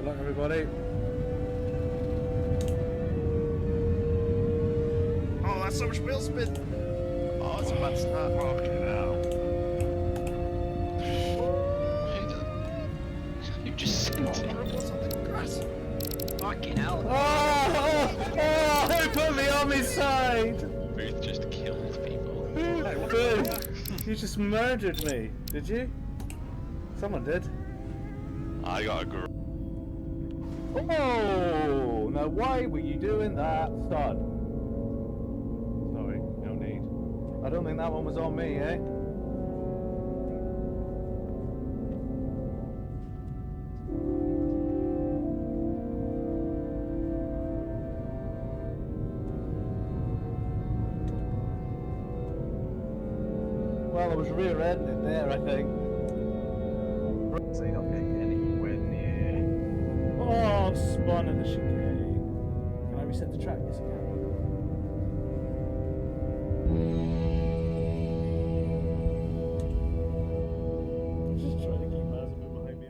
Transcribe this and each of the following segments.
luck, everybody. Oh, that's so much wheel spin. Oh, it's a bad start. Fucking hell. You just sent it. What's on the grass? Fucking hell. Who put me on his side? Booth just killed people. Booth, you just murdered me, did you? Someone did. I got a girl. Oh, now why were you doing that, son? Sorry, no need. I don't think that one was on me, eh? Well, I was rear-ended there, I think. So you're not getting anywhere near. Oh, I've spun in the chicane. Can I reset the track? Yes, I can. Just trying to keep Mazda behind me.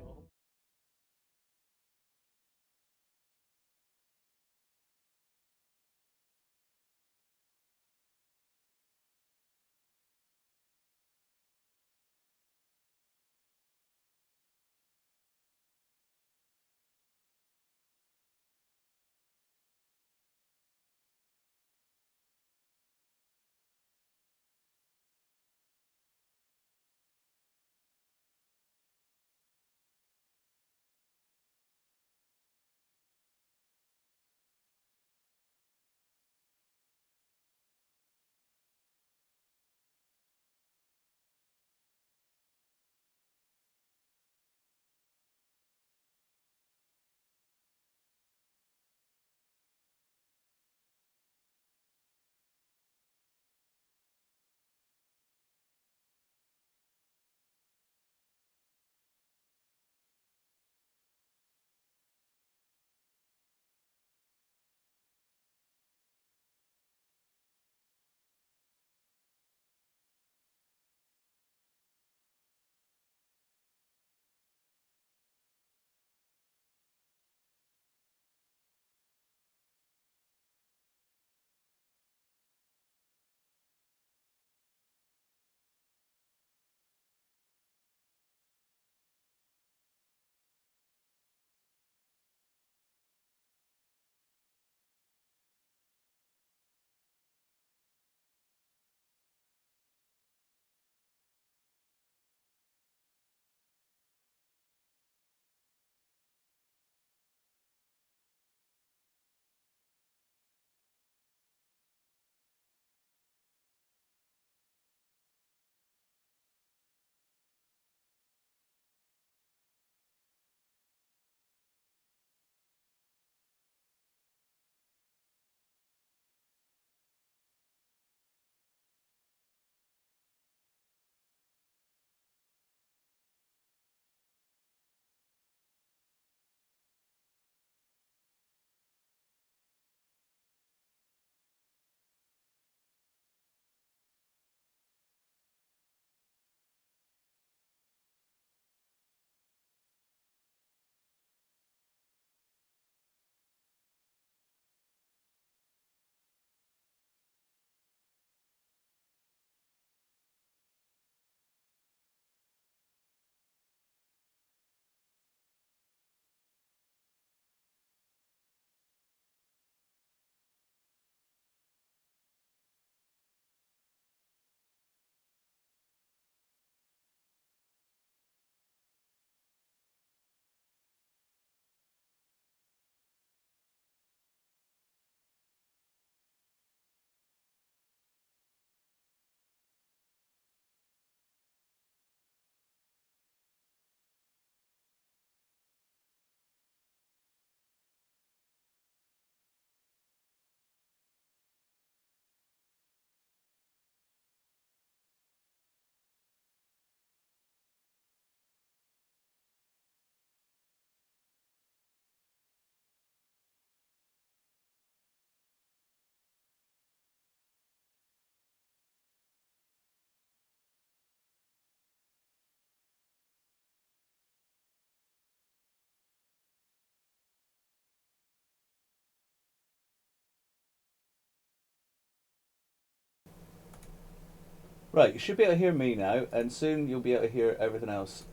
Right, you should be able to hear me now, and soon you'll be able to hear everything else.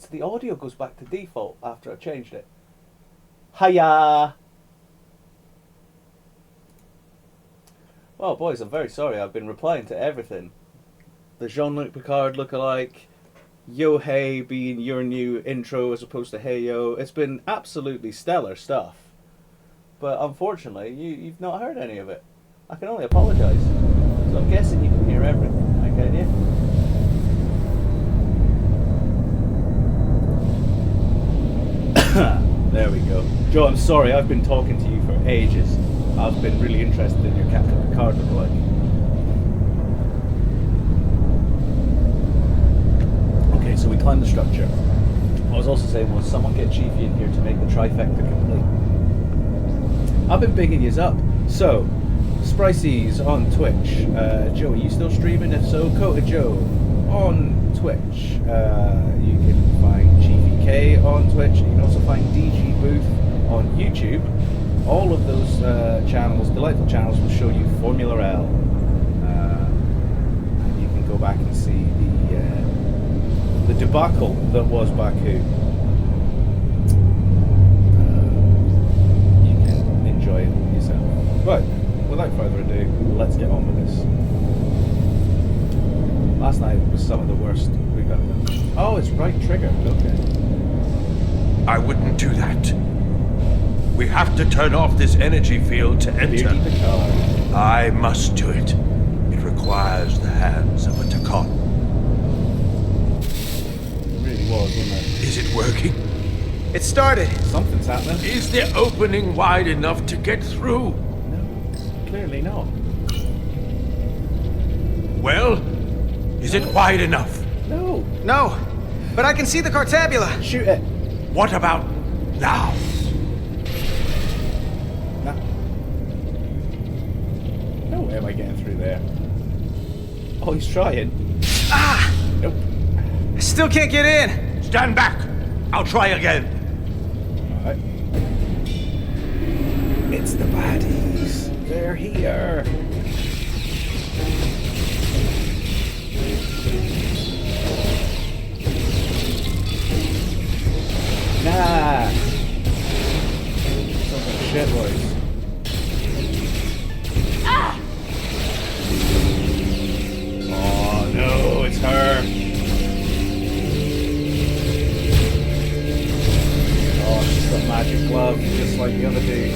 The audio goes back to default after I changed it. Hiya! Well, boys, I'm very sorry. I've been replying to everything. The Jean-Luc Picard lookalike, Yo Hey being your new intro as opposed to Hey Yo. It's been absolutely stellar stuff. But unfortunately, you've not heard any of it. I can only apologise. So I'm guessing you can hear everything, can you? There we go. Joe, I'm sorry, I've been talking to you for ages. I've been really interested in your Captain Picard lookalike. Okay, so we climbed the structure. I was also saying, will someone get Chiefy in here to make the trifecta complete? I've been bigging yous up. So, Spriceys on Twitch. Joe, are you still streaming? If so, Kota Joe on Twitch. You can find Chiefy K on Twitch. You can also find DG Booth on YouTube. All of those channels, delightful channels, will show you Formula L. And you can go back and see the debacle that was Baku. You can enjoy it yourself. Right, without further ado, let's get on with this. Last night was some of the worst we've ever done. Oh, it's right trigger. Okay. I wouldn't do that. We have to turn off this energy field to enter. I must do it. It requires the hands of a Takon. It really was, wasn't it? Is it working? It started. Something's happening. Is the opening wide enough to get through? No, clearly not. Well, is it wide enough? No. No, but I can see the Cartabula. Shoot it. What about now? No way am I getting through there. Oh, he's trying. Ah! Nope. I still can't get in. Stand back. I'll try again. Alright. It's the baddies. They're here. Nah. Something shit boys. Oh no, it's her. Oh, she's got magic glove, just like the other dude.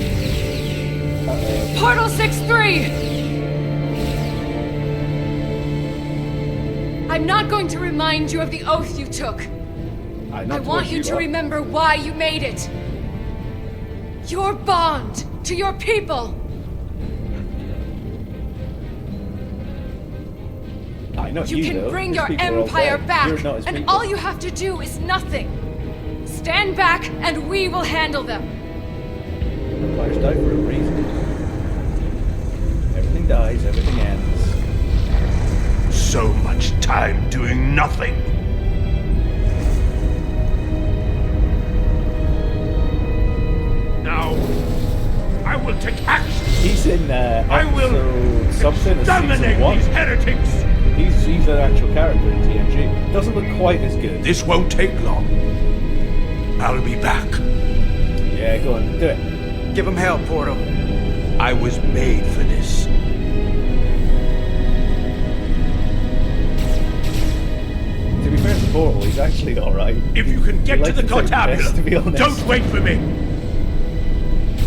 Uh-oh. Portal 6-3! I'm not going to remind you of the oath you took. I want you to remember why you made it. Your bond to your people. I know You can though. bring These your people are all empire dead. back, You're not his and people. all you have to do is nothing. Stand back, and we will handle them. Empire's died for a reason. Everything dies, everything ends. So much time doing nothing. Now, I will take action. He's in I will episode something of season dominate 1. these heretics. He's an actual character in TNG. Doesn't look quite as good. This won't take long. I'll be back. Yeah, go on, do it. Give him hell, Portal. I was made for this. To be fair to Portal, he's actually alright. If you can get He to the likes to take risks, to be Cartabula, honest. don't wait for me.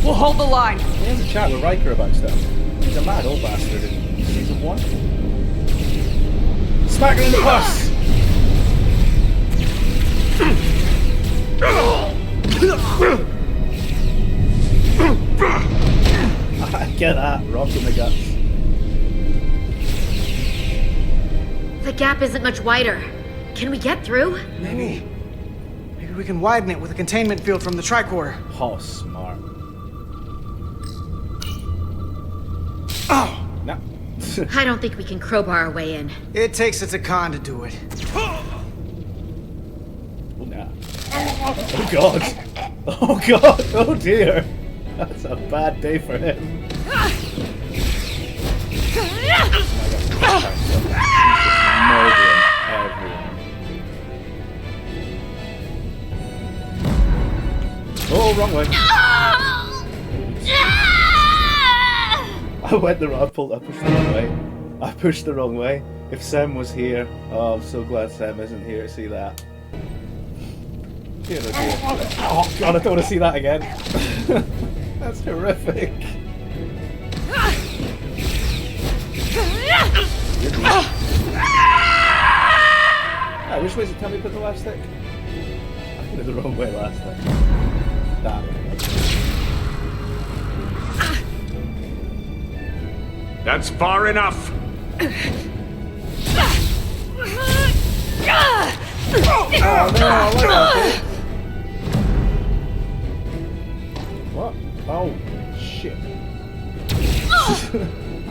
We'll hold the line. He has a chat with Riker about stuff. He's a mad old bastard in season 1. Smack him in the bus! Get that, rock in the guts. The gap isn't much wider. Can we get through? Maybe we can widen it with a containment field from the tricorder. Oh, smart. Oh! No. I don't think we can crowbar our way in. It takes a Takon to do it. Oh, nah. Oh god. Oh god. Oh dear. That's a bad day for him. murdering everyone. Oh, wrong way. I went the wrong. I pushed the wrong way. I pushed the wrong way. If Sam was here, oh, I'm so glad Sam isn't here to see that. Dear, oh, dear. Oh God, I don't want to see that again. That's horrific. Which way is it? Tell me, put the left stick. I put it the wrong way last time. That way. That's far enough. Oh no! What? Oh shit!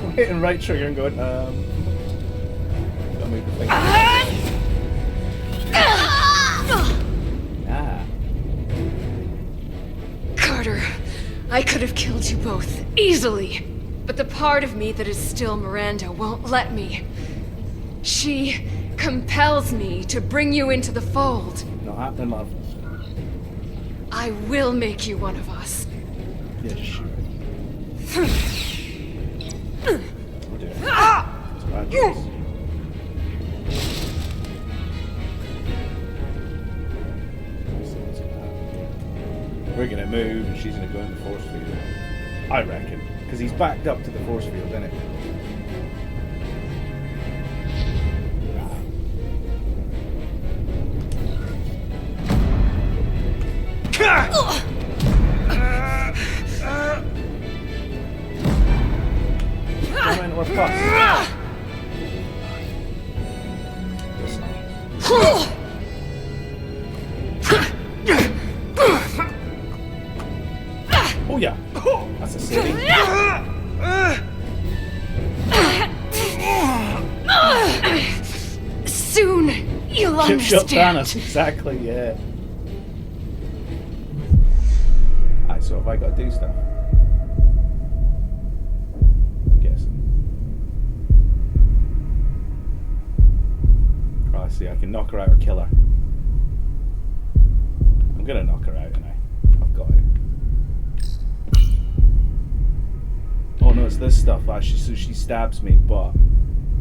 I'm hitting right trigger and going. Gotta move the finger. Carter, I could have killed you both easily, but the part of me that is still Miranda won't let me. She compels me to bring you into the fold. Not happening, love. I will make you one of us. Yeah, sure. We're doing it. It's a bad choice. We're gonna move and she's gonna go in the force field. I reckon. Because he's backed up to the force field, isn't it? Come in, we're fucked. Oh yeah, that's a city. Soon you'll Chip shot understand. Thanos, exactly, yeah. Alright, so have I got to do stuff? I'm guessing. Oh, I see, I can knock her out or kill her. I'm gonna knock her out, and I've got it. Oh no, it's this stuff. So she stabs me, but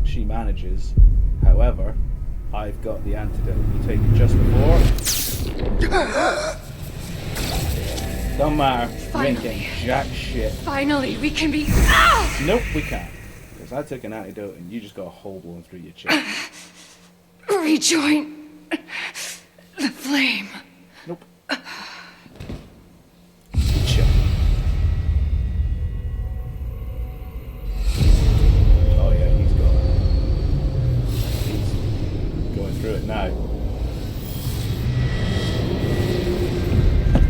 she manages. However, I've got the antidote. You take it just before. Don't matter. You ain't getting jack shit. Finally, we can be. Nope, we can't. Because I took an antidote and you just got a hole blown through your chest. Rejoin the flame. Nope. Chill. Oh yeah, he's got it. He's going through it now.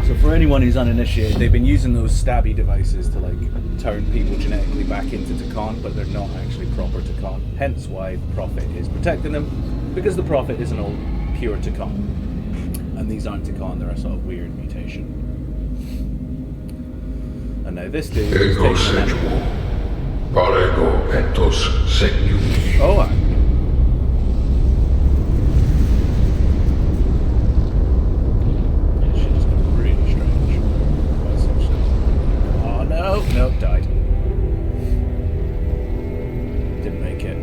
So for anyone who's uninitiated, they've been using those stabby devices to like turn people genetically back into Takan, but they're not actually proper Takan. Hence why the Prophet is protecting them, because the Prophet isn't all pure Takan. And these aren't Takan, they're a sort of weird mutation. And now this dude is taking an Oh, yeah, shit's really strange. Oh no, nope, died. Didn't make it.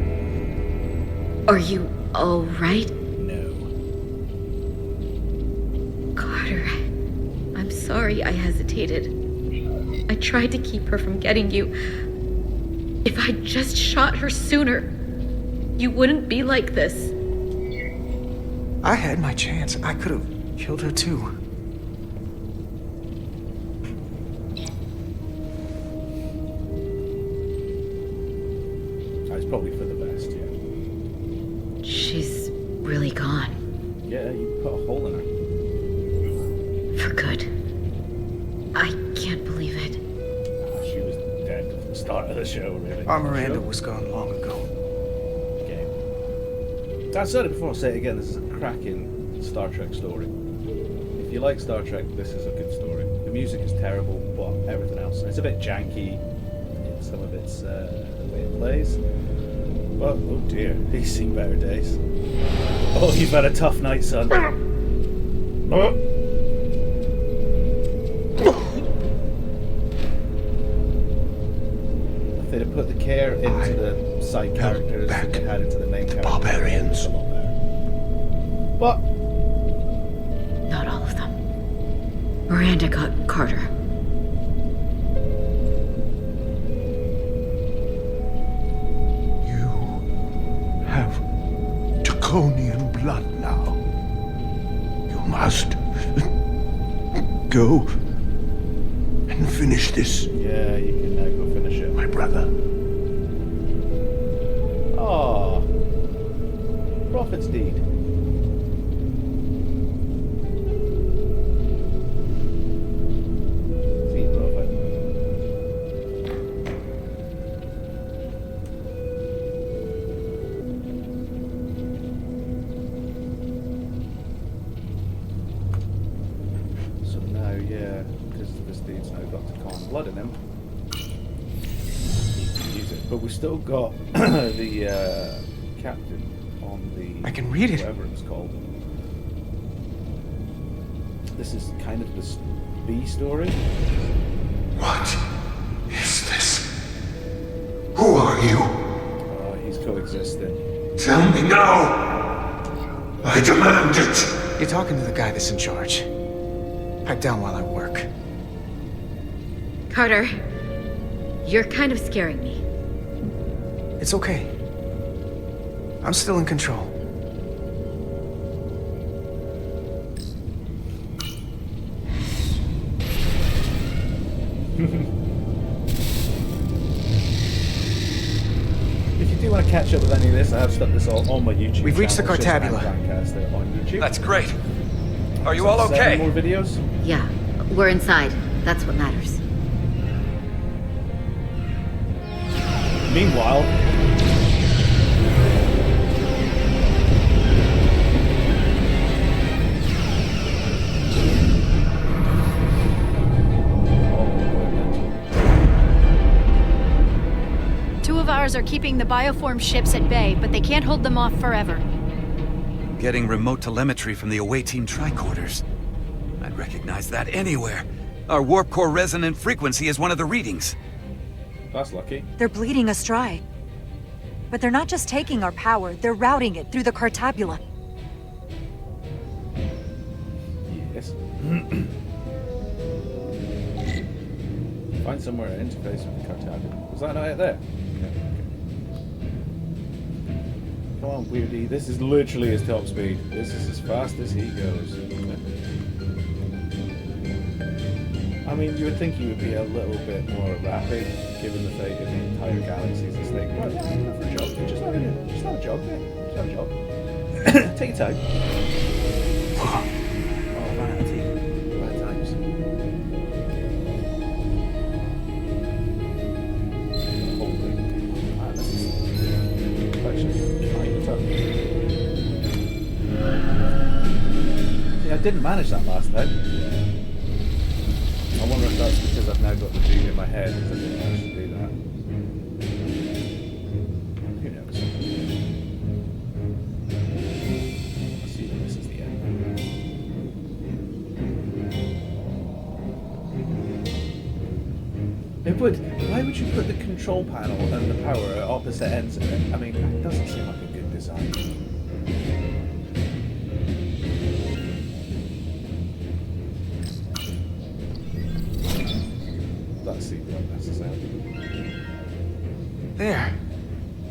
Are you all right? No. Carter, I'm sorry I hesitated. I tried to keep her from getting you. If I'd just shot her sooner, you wouldn't be like this. I had my chance. I could have killed her too. It's probably for the best, yeah. She's really gone. Yeah, you put a hole in her. For good. I can't believe it. She was dead at the start of the show, really. Our Miranda was gone long ago. Okay. I said it before, I'll say it again. This is a cracking Star Trek story. If you like Star Trek, this is a good story. The music is terrible, but everything else. It's a bit janky in some of its the way it plays. But, oh dear, he's seen better days. Oh, you've had a tough night, son. If they'd have put the care into the side characters that they had into the main characters, barbarians. a lot better. But Not all of them. Miranda got Carter. You have Draconian blood now. You must go and finish this, yeah, you can now go finish it. my brother. Ah, Prophet's deed. See, Prophet. So now, yeah, because this dude's now got the calm blood in him, he can use it. But we still got the captain on the... I can read it. Whatever it's called. This is kind of the B story. What is this? Who are you? Oh, he's coexisting. Tell me now! I demand it! You're talking to the guy that's in charge. Pipe down while I work. Carter, you're kind of scaring me. It's okay. I'm still in control. If you do want to catch up with any of this, I have stuck this all on my YouTube. We've reached the channel, Shazam Cartabula. Grandcaster on YouTube. That's great. Are you So all 7 okay? more videos. Yeah, we're inside. That's what matters. Meanwhile, Two of ours are keeping the bioform ships at bay, but they can't hold them off forever. Getting remote telemetry from the away team tricorders. I'd recognize that anywhere. Our warp core resonant frequency is one of the readings. that's lucky. They're bleeding us dry. But they're not just taking our power, they're routing it through the Cartabula. Yes. Find somewhere to interface with the Cartabula. Was that not it there? Yeah, okay. Come on, Weirdy. This is literally his top speed. This is as fast as he goes. I mean, you would think he would be a little bit more rapid, given the fate of the entire galaxy as this thing. But yeah, go for a jog. Just have a jog, yeah. Just have a jog. Take your time. Oh, vanity. Bad times. Hold it. Ah, this is actually kind of tough. Yeah, I didn't manage that last time. I wonder if that's because I've now got the dream in my head because I didn't manage to do that. Who knows? Assuming this is the end. It would. Why would you put the control panel and the power at opposite ends of it? I mean, it doesn't seem like a good design. Let's see what that's the sound. There.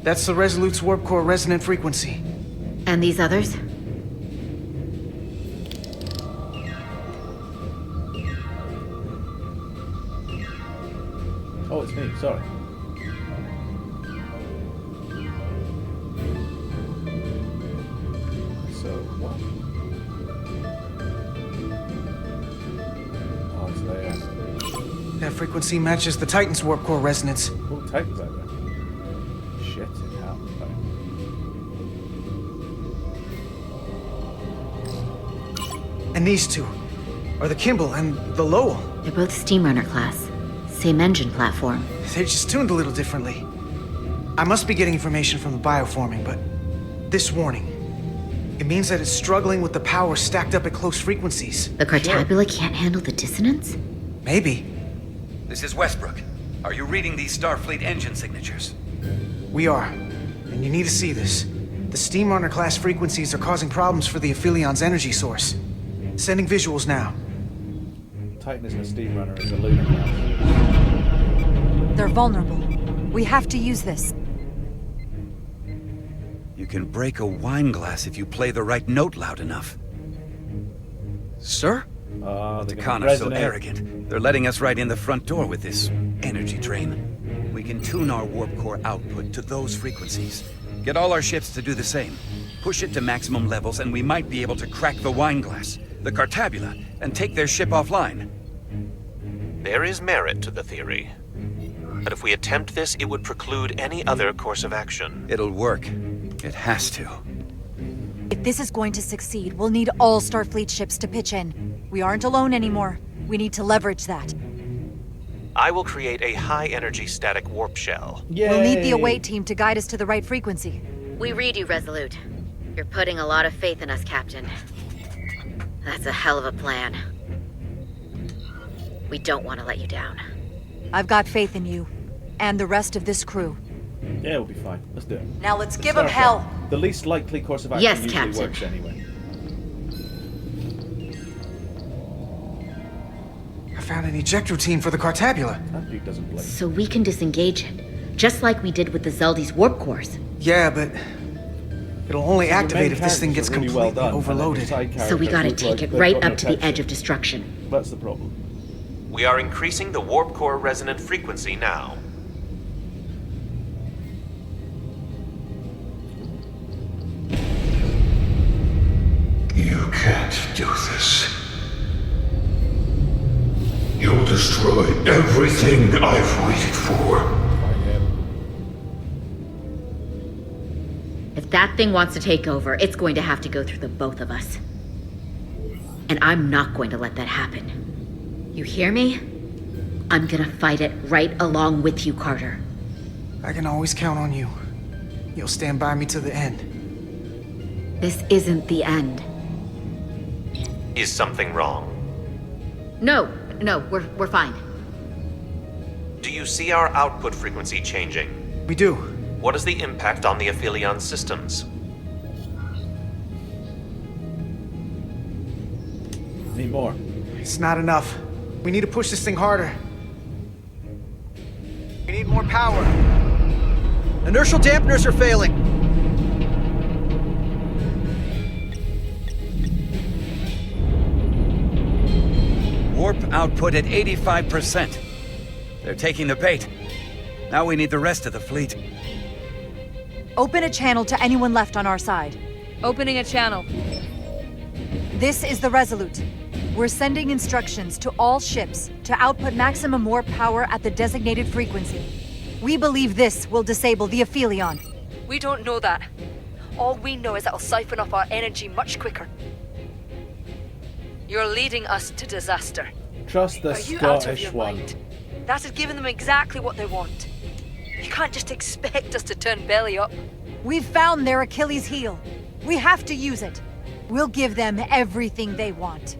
That's the Resolute's warp core resonant frequency. And these others? Oh, it's me. Sorry. So what? Oh, it's there. That frequency matches the Titan's warp core resonance. Oh, Titan's out there. Shit in hell. And these two are the Kimball and the Lowell. They're both Steamrunner class. Same engine platform. They're just tuned a little differently. I must be getting information from the bioforming, but this warning, it means that it's struggling with the power stacked up at close frequencies. The Cartabula can't handle the dissonance? Maybe. This is Westbrook. Are you reading these Starfleet engine signatures? We are. And you need to see this. The Steamrunner class frequencies are causing problems for the Aphilion's energy source. Sending visuals now. Titan isn't a steam runner, it's a lunar class. They're vulnerable. We have to use this. You can break a wine glass if you play the right note loud enough. Sir? They're gonna Khan are so resonate. arrogant. They're letting us right in the front door with this energy drain. We can tune our warp core output to those frequencies. Get all our ships to do the same. Push it to maximum levels and we might be able to crack the wine glass, the Cartabula, and take their ship offline. There is merit to the theory. But if we attempt this, it would preclude any other course of action. It'll work. It has to. If this is going to succeed, we'll need all Starfleet ships to pitch in. We aren't alone anymore. We need to leverage that. I will create a high-energy static warp shell. We'll need the await team to guide us to the right frequency. We read you, Resolute. You're putting a lot of faith in us, Captain. That's a hell of a plan. We don't want to let you down. I've got faith in you. And the rest of this crew. Yeah, we'll be fine. Let's do it. Now let's give Start them hell. from the least likely course of action Yes, usually Captain. works anyway. I found an ejector team for the Cartabula. That dude doesn't blink. So we can disengage it, just like we did with the Zeldy's warp cores. Yeah, but it'll only So your activate main if this thing characters gets are really completely well done, and then your overloaded. side So we gotta characters look take it like right they've got up to no the edge texture. of destruction. That's the problem. We are increasing the warp core resonant frequency now. You can't do this. You'll destroy everything I've waited for. If that thing wants to take over, it's going to have to go through the both of us. And I'm not going to let that happen. You hear me? I'm gonna fight it right along with you, Carter. I can always count on you. You'll stand by me to the end. This isn't the end. Is something wrong? No, we're fine. Do you see our output frequency changing? We do. What is the impact on the Aphelion systems? Need more. It's not enough. We need to push this thing harder. We need more power. Inertial dampeners are failing. Warp output at 85%. They're taking the bait. Now we need the rest of the fleet. Open a channel to anyone left on our side. Opening a channel. This is the Resolute. We're sending instructions to all ships to output maximum warp power at the designated frequency. We believe this will disable the Aphelion. We don't know that. All we know is it'll siphon up our energy much quicker. You're leading us to disaster. Trust the Are you out of Scottish your one. mind? That has given them exactly what they want. You can't just expect us to turn belly up. We've found their Achilles heel. We have to use it. We'll give them everything they want.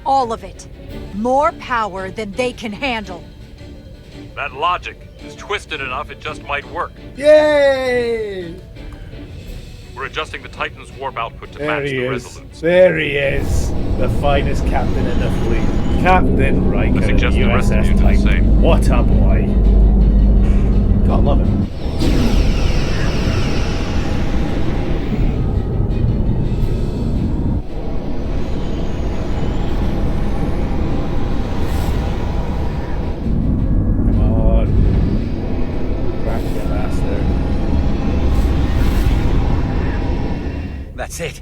All of it. More power than they can handle. That logic is twisted enough it just might work. Yay! We're adjusting the Titan's warp output to There match he the is. resolution. There he is. The finest captain in the fleet. Captain Riker of the suggest the rest of you USS do the Titan. same. What a boy. God love him. Come on. Crack your bastard. That's it.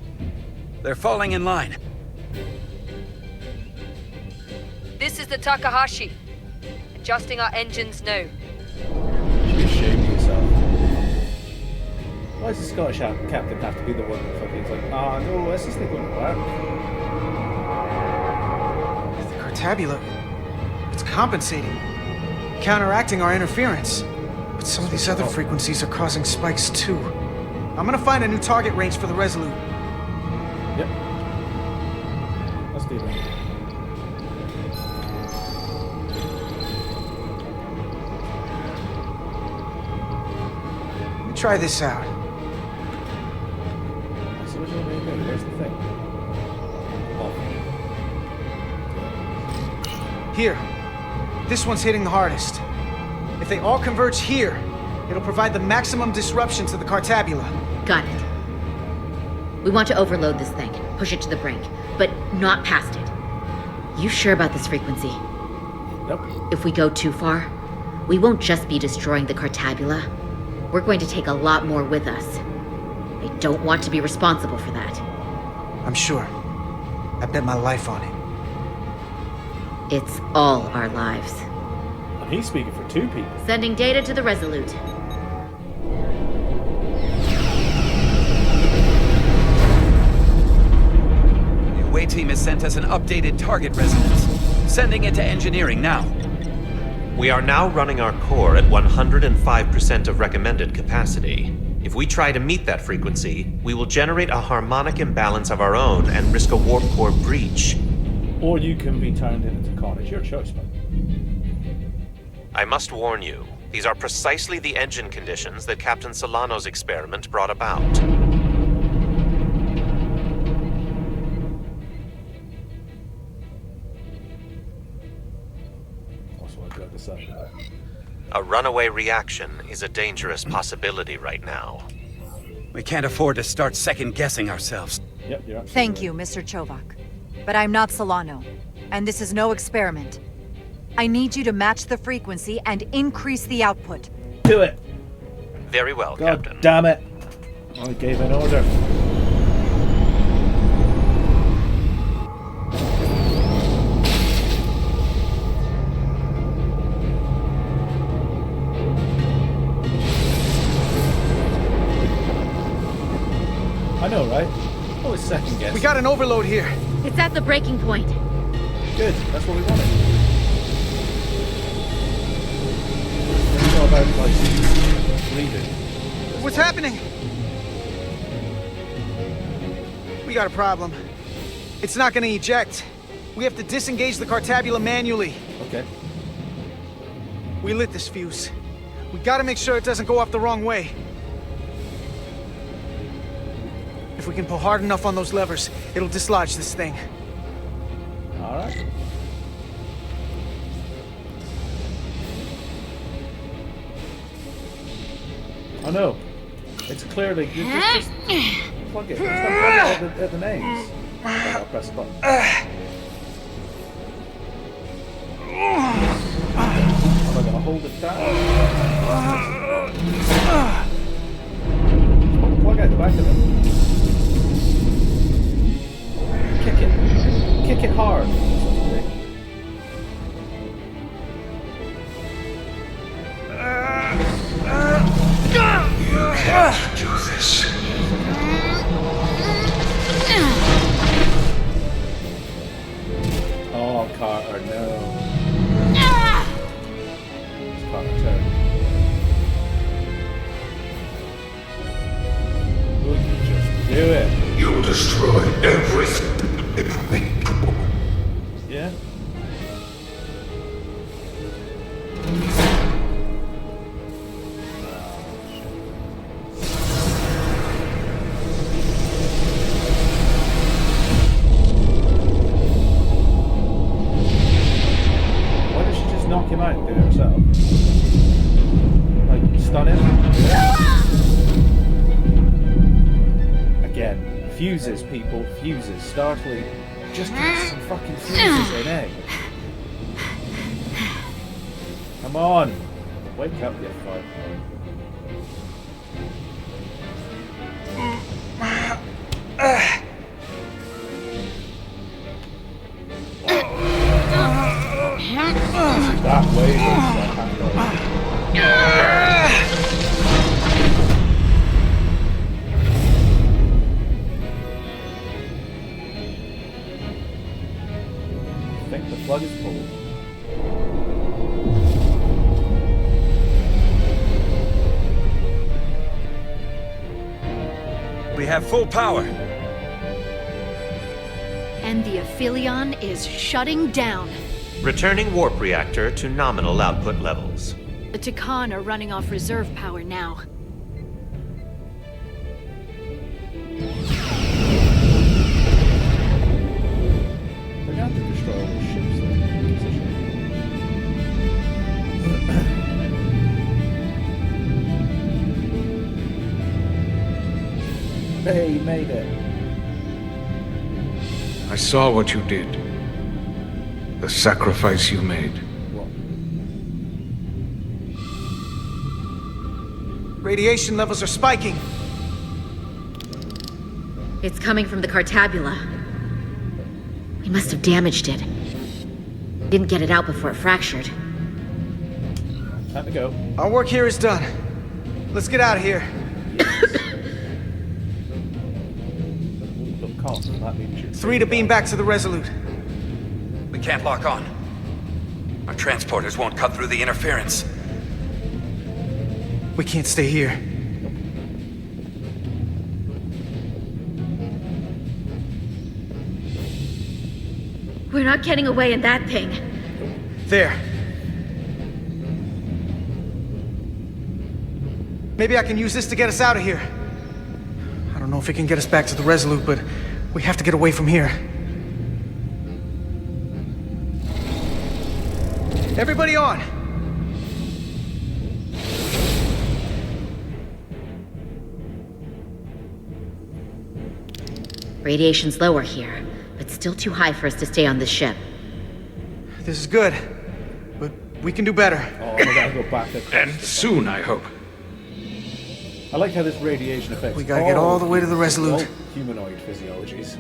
They're falling in line. This is the Takahashi. Adjusting our engines now. You should shame yourself. Why does the Scottish captain have to be the one that fucking is like, ah, no, this isn't going to work? The Cartabula, it's compensating, counteracting our interference. But some of these other frequencies are causing spikes too. I'm gonna find a new target range for the Resolute. Yep. Let's do that. Let me try this out. So which one are you doing? Where's the thing? Oh. Here. This one's hitting the hardest. If they all converge here, it'll provide the maximum disruption to the Cartabula. Got it. We want to overload this thing, push it to the brink, but not past it. You sure about this frequency? Nope. If we go too far, we won't just be destroying the Cartabula. We're going to take a lot more with us. I don't want to be responsible for that. I'm sure. I bet my life on it. It's all our lives. And he's speaking for two people. Sending data to the Resolute. The away team has sent us an updated target resonance. Sending it to engineering now. We are now running our core at 105% of recommended capacity. If we try to meet that frequency, we will generate a harmonic imbalance of our own and risk a warp core breach. Or you can be turned into carnage. Your choice, man. I must warn you, these are precisely the engine conditions that Captain Solano's experiment brought about. That's what I've got to say. A runaway reaction is a dangerous possibility right now. We can't afford to start second-guessing ourselves. Yep, you're absolutely Thank you, Mr. Chovak. But I'm not Solano, and this is no experiment. I need you to match the frequency and increase the output. Do it! Very well, God Captain. damn it! I gave an order. I know, right? Always second guess. We got an overload here. It's at the breaking point. Good, that's what we wanted. Let's go about like leaving. What's happening? We got a problem. It's not gonna eject. We have to disengage the Cartabula manually. Okay. We lit this fuse. We gotta make sure it doesn't go off the wrong way. If we can pull hard enough on those levers, it'll dislodge this thing. Alright. I know. It's clearly you just plug it. Just don't plug it at the names. I'll press a button. Am I gonna hold it down? Plug out the back of it. Kick it. Kick it hard. You can't do this. Oh, Carter, no. It's Carter turn. Would you just do it? You'll destroy everything. Yeah? Why does she just knock him out and do it herself? Like, stun him? Again, fuses, people, fuses. Starfleet, just get some fucking fuses in, eh? Come on! Wake up, you fuck. That way I think the plug is pulled. have full power. And the Aphelion is shutting down. Returning warp reactor to nominal output levels. The Takan are running off reserve power now. They're going to destroy all those ships that are in position. Hey, you made it. I saw what you did. The sacrifice you made. What? Radiation levels are spiking. It's coming from the Cartabula. We must have damaged it. Didn't get it out before it fractured. Time to go. Our work here is done. Let's get out of here. Look, Carl, that means you 3 to beam back to the Resolute. We can't lock on. Our transporters won't cut through the interference. We can't stay here. We're not getting away in that thing. There. Maybe I can use this to get us out of here. I don't know if it can get us back to the Resolute, but we have to get away from here. Everybody on! Radiation's lower here, but still too high for us to stay on this ship. This is good, but we can do better. Oh, we gotta go back across. And soon, I hope. I like how this radiation affects. We gotta get all the way to the Resolute. all humanoid physiologies.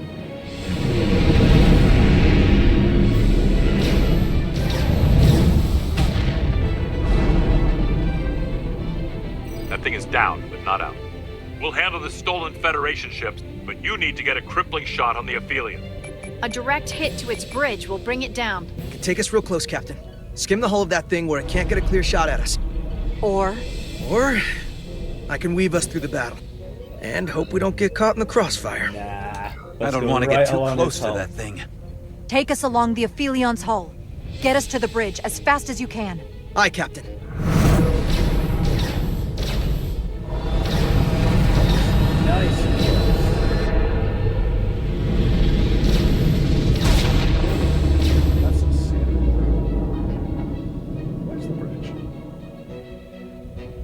That thing is down, but not out. We'll handle the stolen Federation ships, but you need to get a crippling shot on the Aphelion. A direct hit to its bridge will bring it down. Take us real close, Captain. Skim the hull of that thing where it can't get a clear shot at us. Or I can weave us through the battle. And hope we don't get caught in the crossfire. Nah. I don't want to get too close to that thing. take us along the Aphelion's hull. Get us to the bridge as fast as you can. Aye, Captain.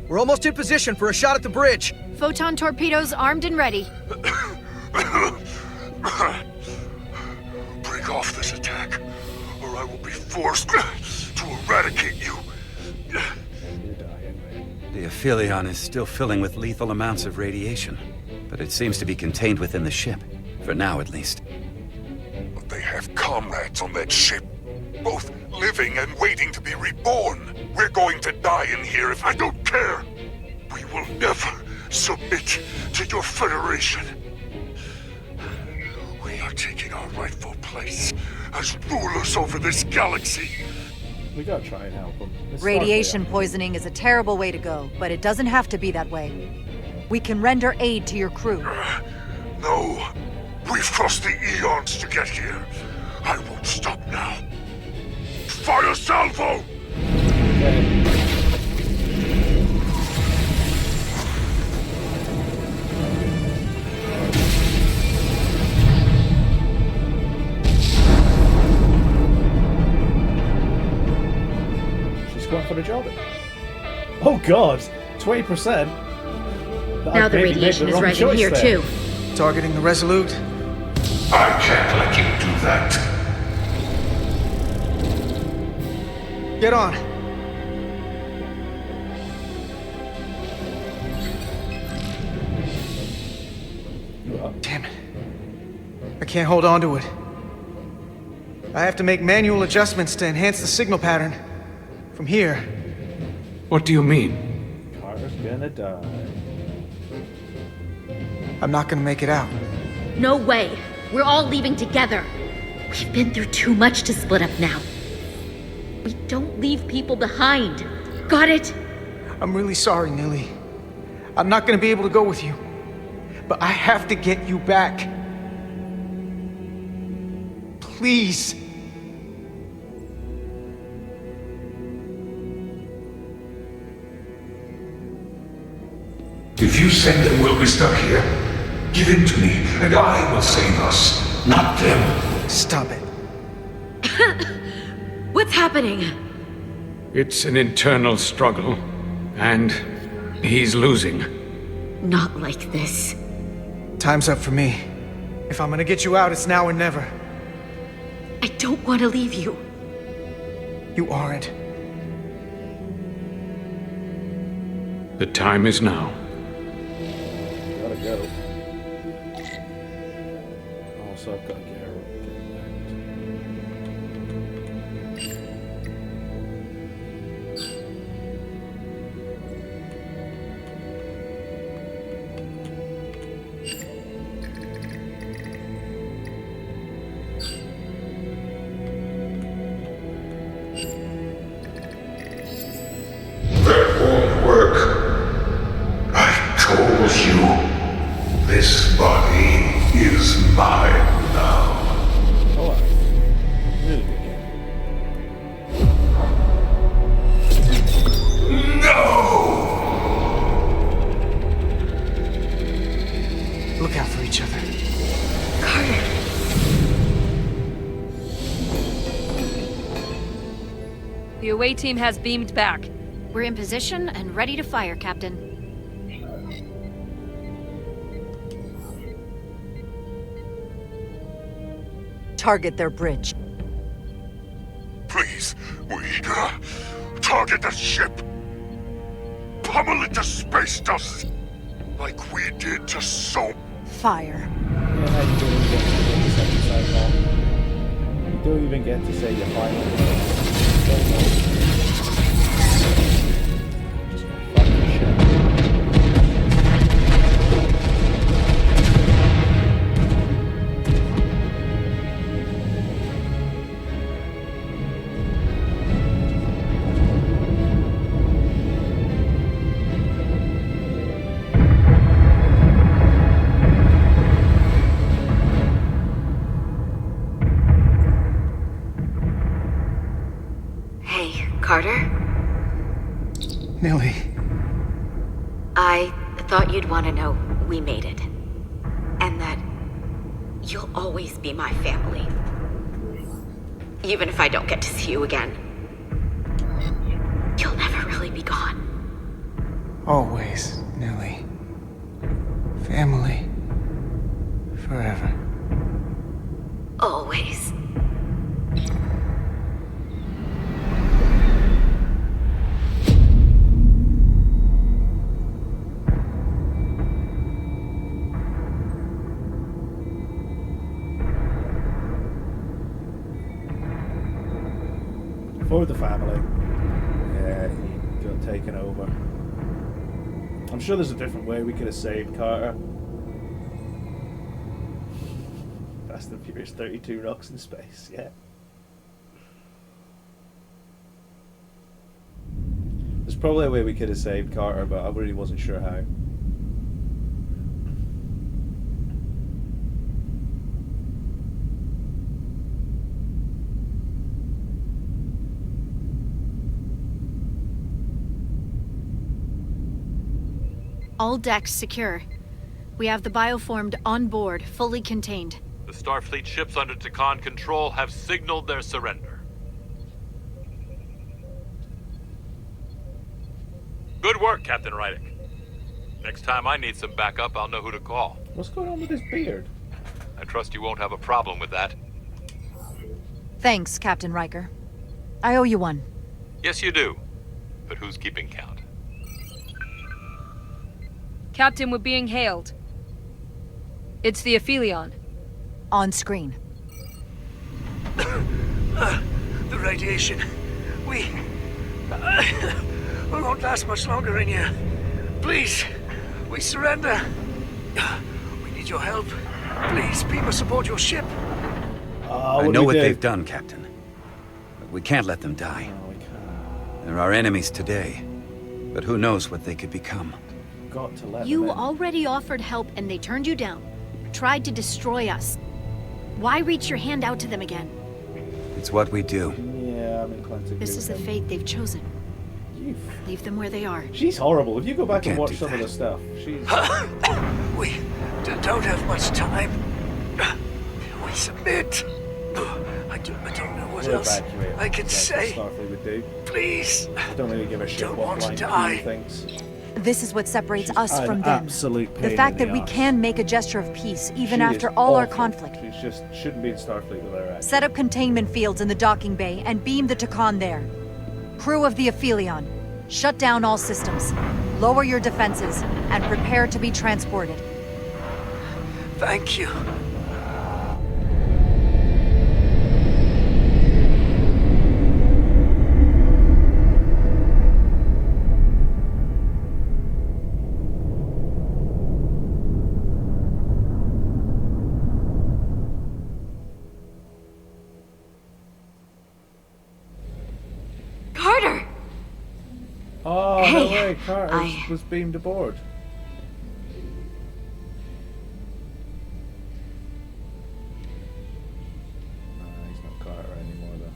We're almost in position for a shot at the bridge. Photon torpedoes armed and ready. Break off this attack, or I will be forced to eradicate you. The Aphelion is still filling with lethal amounts of radiation, but it seems to be contained within the ship, for now at least. But they have comrades on that ship, both living and waiting to be reborn. We're going to die in here if I don't care. We will never submit to your Federation. We are taking our rightful place as rulers over this galaxy. We gotta try and help them. Radiation poisoning is a terrible way to go, but it doesn't have to be that way. We can render aid to your crew. No. We've crossed the eons to get here. I won't stop now. Fire salvo! She's going for the job. Oh god, 20%. Now the radiation is right in here too. Targeting the Resolute. I can't let you do that. Get on. Damn it. I can't hold on to it. I have to make manual adjustments to enhance the signal pattern. From here. What do you mean? Carter's gonna die. I'm not gonna make it out. No way. We're all leaving together. We've been through too much to split up now. We don't leave people behind. Got it? I'm really sorry, Nilly. I'm not gonna be able to go with you. but I have to get you back. Please. If you send them, we'll be stuck here. Give in to me, and I will save us, not them. Stop it. What's happening? It's an internal struggle, and he's losing. Not like this. Time's up for me. If I'm gonna get you out, it's now or never. I don't want to leave you. You aren't. The time is now. Gotta go. Also, I've got to get her. That won't work. I told you. This body is mine now. Oh, really good game. No! Look out for each other. Carter. The away team has beamed back. We're in position and ready to fire, Captain. Target their bridge. Please, we'd target the ship. Pummel it to space dust, like we did to Soap. Fire. You don't even get to say your final words. Just fucking shit. Hey, Carter? Nilly. I thought you'd want to know we made it. And that you'll always be my family. Even if I don't get to see you again. You'll never really be gone. Always, Nilly. Family. Forever. Always. For the family. Yeah, he got taken over. I'm sure there's a different way we could have saved Carter. Fast and Furious 32 rocks in space, yeah. There's probably a way we could have saved Carter, but I really wasn't sure how. All decks secure. We have the bioformed on board, fully contained. The Starfleet ships under Takan control have signaled their surrender. Good work, Captain Rydick. Next time I need some backup, I'll know who to call. What's going on with his beard? I trust you won't have a problem with that. Thanks, Captain Riker. I owe you one. Yes, you do. But who's keeping count? Captain, we're being hailed. It's the Aphelion. On screen. The radiation. We won't last much longer in here. Please, we surrender. We need your help. Please, people support your ship. I know what they've done, Captain. But we can't let them die. No, we can't. They're our enemies today. But who knows what they could become. got to let You them in. already offered help and they turned you down. Tried to destroy us. Why reach your hand out to them again? It's what we do. Yeah, I'm inclined to agree This is the with him. fate they've chosen. Leave them where they are. She's horrible. If you go back and Can't watch do some of that. the stuff, she's... We don't have much time. We submit. I don't know what We'll else evacuate. I can That's say. what Starfleet would do. Please. I don't really give a shit Don't what want to blind die. Q thinks. This is what separates us An from them. absolute The pain fact in that we arse. can make a gesture of peace even She after is all our awful. conflict. She just shouldn't be in Starfleet with her Set up containment fields in the docking bay and beam the Takan there. Crew of the Aphelion, shut down all systems. Lower your defenses and prepare to be transported. Thank you. Carter! Oh, no Hey, way. Carter I- was beamed aboard. No, he's not Carter anymore, though.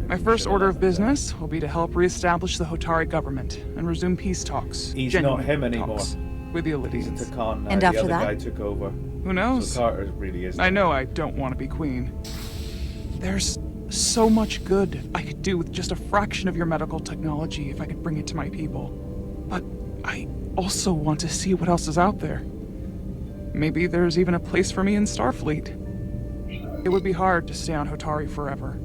My first order of business will be to help reestablish the Hotari government and resume peace talks. He's genuine not him anymore. talks with the He's Elysians. a Takan now. And the after other that? guy took over. Who knows? So Carter really is. I know I don't want to be queen. There's so much good I could do with just a fraction of your medical technology if I could bring it to my people. But I also want to see what else is out there. Maybe there's even a place for me in Starfleet. It would be hard to stay on Hotari forever.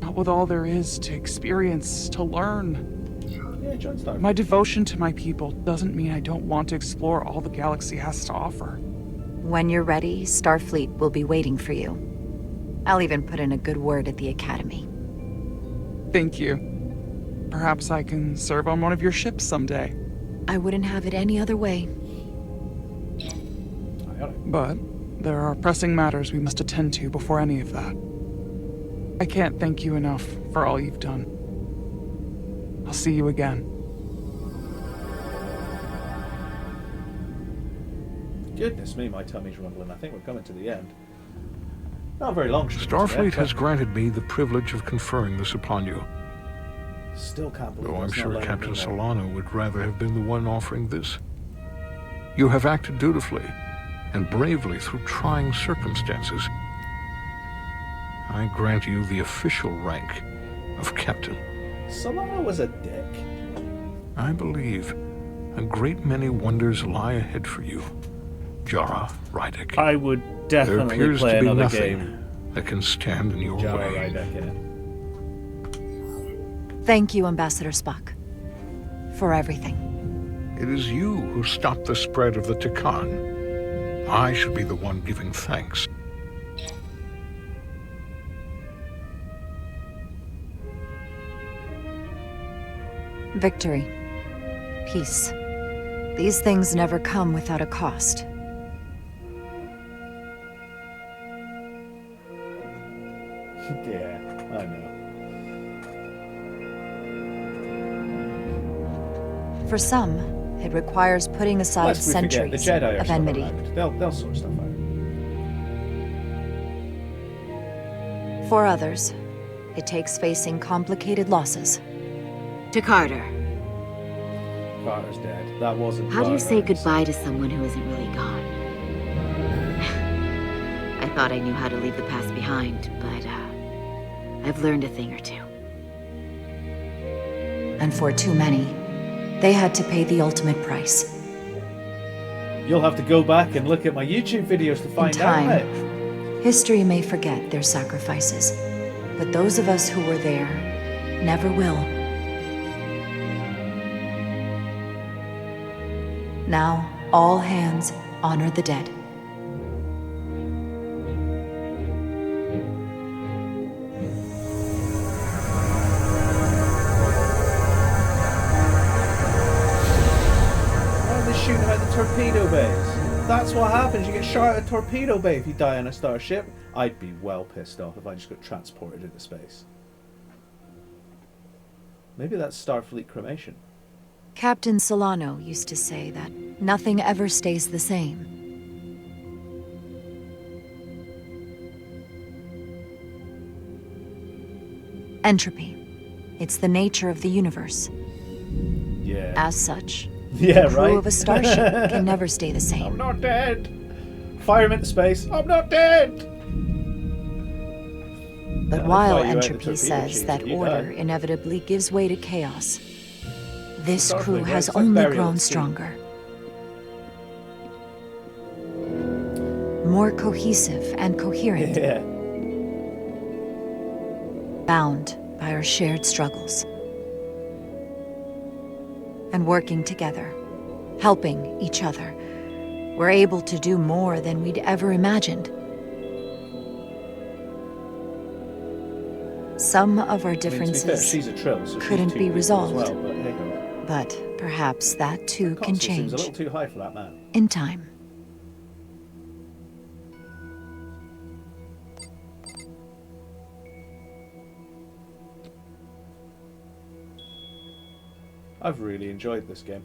Not with all there is to experience, to learn. Yeah, join Starfleet. My devotion to my people doesn't mean I don't want to explore all the galaxy has to offer. When you're ready, Starfleet will be waiting for you. I'll even put in a good word at the Academy. Thank you. Perhaps I can serve on one of your ships someday. I wouldn't have it any other way. But there are pressing matters we must attend to before any of that. I can't thank you enough for all you've done. I'll see you again. Goodness me, my tummy's rumbling. I think we're coming to the end. Not very long. Starfleet has granted me the privilege of conferring this upon you. Still can't believe Though I'm it's not sure letting Captain me know. Solano would rather have been the one offering this. You have acted dutifully and bravely through trying circumstances. I grant you the official rank of Captain. Solano was a dick. I believe a great many wonders lie ahead for you, Jara Rydek. I would There definitely appears play to be another nothing game. that can stand in your Jara way. Rydek in it. Thank you, Ambassador Spock, for everything. It is you who stopped the spread of the Takan. I should be the one giving thanks. Victory. Peace. These things never come without a cost. Yeah, I know. For some, it requires putting aside Lest we forget, the centuries Jedi are of still enmity. around. They'll sort stuff out. For others, it takes facing complicated losses. To Carter. Carter's dead. That wasn't How do you Carter. say goodbye to someone who isn't really gone? I thought I knew how to leave the past behind, but I've learned a thing or two. And for too many, they had to pay the ultimate price. You'll have to go back and look at my YouTube videos to In find time, out. history may forget their sacrifices, but those of us who were there never will. Now, all hands honor the dead. Why are they shooting out the torpedo bays? That's what happens. You get shot at a torpedo bay if you die on a starship. I'd be well pissed off if I just got transported into space. Maybe that's Starfleet cremation. Captain Solano used to say that nothing ever stays the same. Entropy. It's the nature of the universe. Yeah. As such, Yeah, the crew right? of a starship can never stay the same. I'm not dead. Fire him into space. I'm not dead. But Yeah, while I'd fire you out the entropy torpedo says chute that and you order die. inevitably gives way to chaos, this Starfleet, crew right? has It's like only burial grown at sea. stronger. More cohesive and coherent. Yeah. Bound by our shared struggles. And working together, helping each other, we're able to do more than we'd ever imagined. Some of our I mean, to be fair, differences she's a trill, so she's couldn't too be weak as resolved. well, but hey ho. But perhaps that too can Console seems change a little too high for that man. in time. I've really enjoyed this game.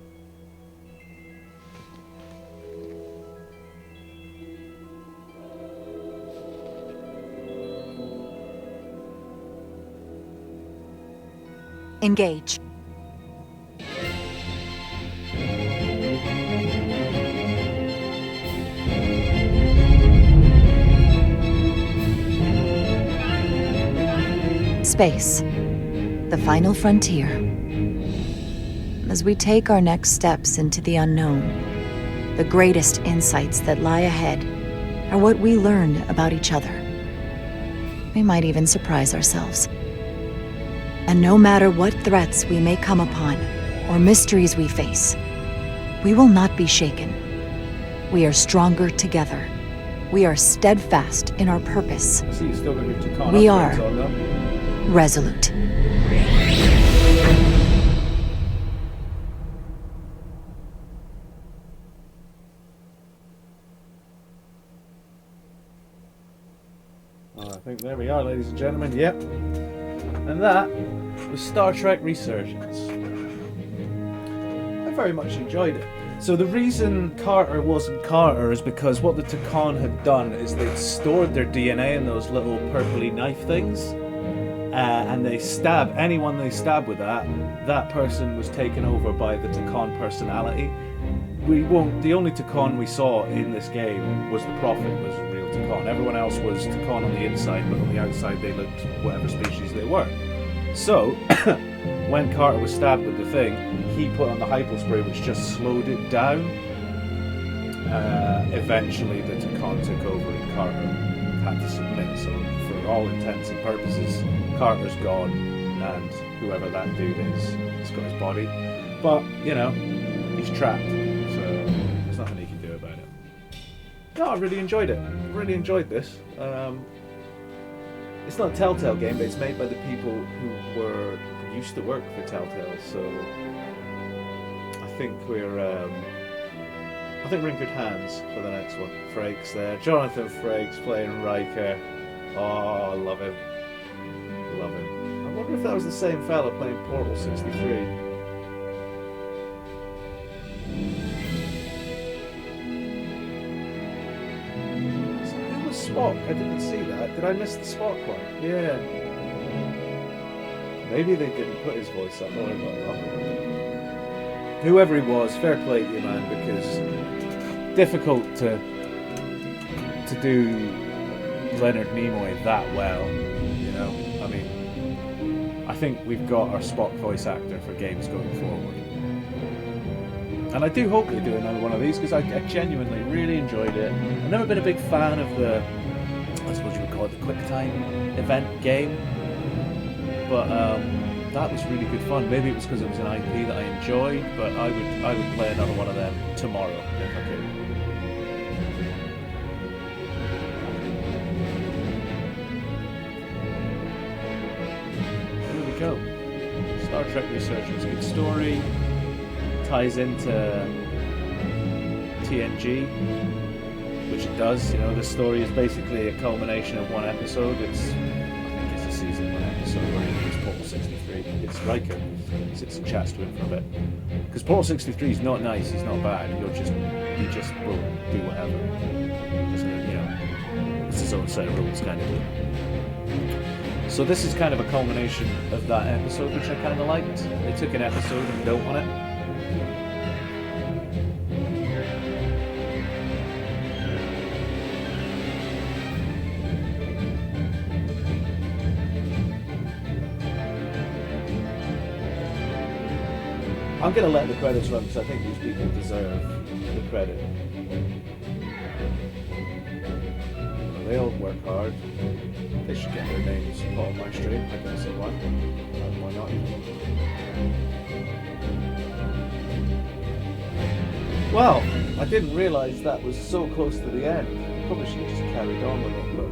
Engage. Space. The final frontier. As we take our next steps into the unknown, the greatest insights that lie ahead are what we learn about each other. We might even surprise ourselves. And no matter what threats we may come upon, or mysteries we face, we will not be shaken. We are stronger together. We are steadfast in our purpose. See, you've still got your Tucana We upgrades are on them. resolute. Oh, I think there we are, ladies and gentlemen. Yep. And that was Star Trek Resurgence. I very much enjoyed it. So the reason Carter wasn't Carter is because what the Tucon had done is they'd stored their DNA in those little purpley knife things, and they stab anyone they stab with that. That person was taken over by the Tucon personality. The only Tucon we saw in this game was the Prophet, was real Tucon. Everyone else was Tucon on the inside, but on the outside they looked whatever species they were. So, when Carter was stabbed with the thing, he put on the hypospray, which just slowed it down. Eventually, the Tucon took over and Carter had to submit. So, for all intents and purposes, Carter's gone, and whoever that dude is, he's got his body. But, you know, he's trapped, so there's nothing he can do about it. No, I really enjoyed it. Really enjoyed this. It's not a Telltale game, but it's made by the people who used to work for Telltale, so I think we're in good hands for the next one. Frakes there, Jonathan Frakes playing Riker. Oh, I love him. Love him. I wonder if that was the same fella playing Portal 63. Spock. I didn't see that. Did I miss the Spock one? Yeah. Maybe they didn't put his voice up. Oh, I got wrong. Whoever he was, fair play to you, man, because difficult to do Leonard Nimoy that well. You know, I mean, I think we've got our Spock voice actor for games going forward. And I do hope they do another one of these, because I genuinely really enjoyed it. I've never been a big fan of the, I suppose you would call it the QuickTime event game. But that was really good fun. Maybe it was because it was an IP that I enjoyed, but I would play another one of them tomorrow if I could. There we go. Star Trek Resurgence, good story. Ties into TNG, which it does. You know, the story is basically a culmination of one episode. I think it's a season 1 episode where he meets Portal 63. It's Riker. Sits and chats to him for a bit. Because Portal 63 is not nice. He's not bad. He just will do whatever. Just, you know, it's his own set of rules, kind of. So this is kind of a culmination of that episode, which I kind of liked. They took an episode and built on it. I'm going to let the credits run because I think these people deserve the credit. They all work hard. They should get their names on my stream. I can say why. Why not? Well, I didn't realise that was so close to the end. Probably should have just carried on with it, but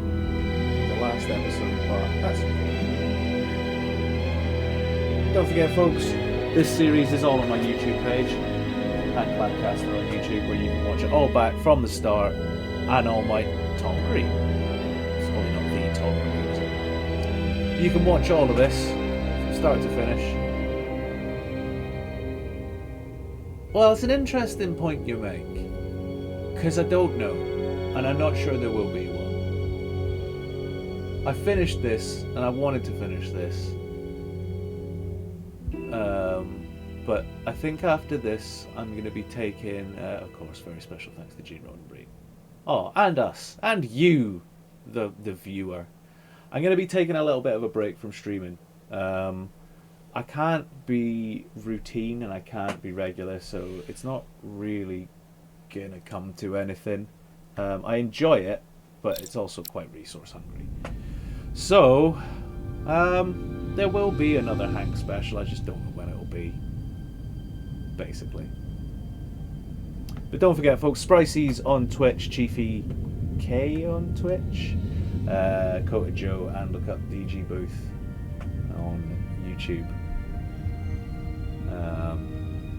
the last episode, but that's okay. Don't forget, folks, this series is all on my YouTube page, and Plancaster on YouTube, where you can watch it all back from the start, and all my Tom Green. It's probably not the Tom Green, is it? You can watch all of this from start to finish. Well, it's an interesting point you make, because I don't know, and I'm not sure there will be one. I finished this, and I wanted to finish this. But I think after this, I'm going to be taking, of course, very special thanks to Gene Roddenberry. Oh, and us, and you, the viewer. I'm going to be taking a little bit of a break from streaming. I can't be routine and I can't be regular, so it's not really going to come to anything. I enjoy it, but it's also quite resource hungry. So, there will be another Hank special, I just don't know when it will be. Basically. But don't forget, folks, Spricey's on Twitch, Chiefy K on Twitch, Kota Joe, and look up DG Booth on YouTube.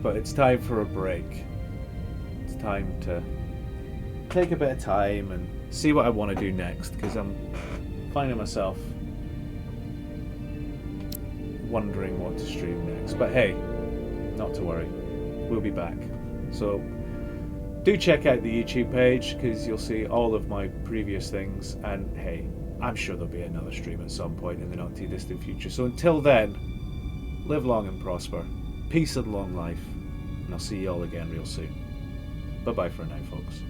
But it's time for a break. It's time to take a bit of time and see what I want to do next, because I'm finding myself wondering what to stream next. But hey, not to worry, we'll be back. So do check out the YouTube page, because you'll see all of my previous things, and hey, I'm sure there'll be another stream at some point in the not too distant future. So until then, live long and prosper, peace and long life, and I'll see you all again real soon. Bye bye for now, folks.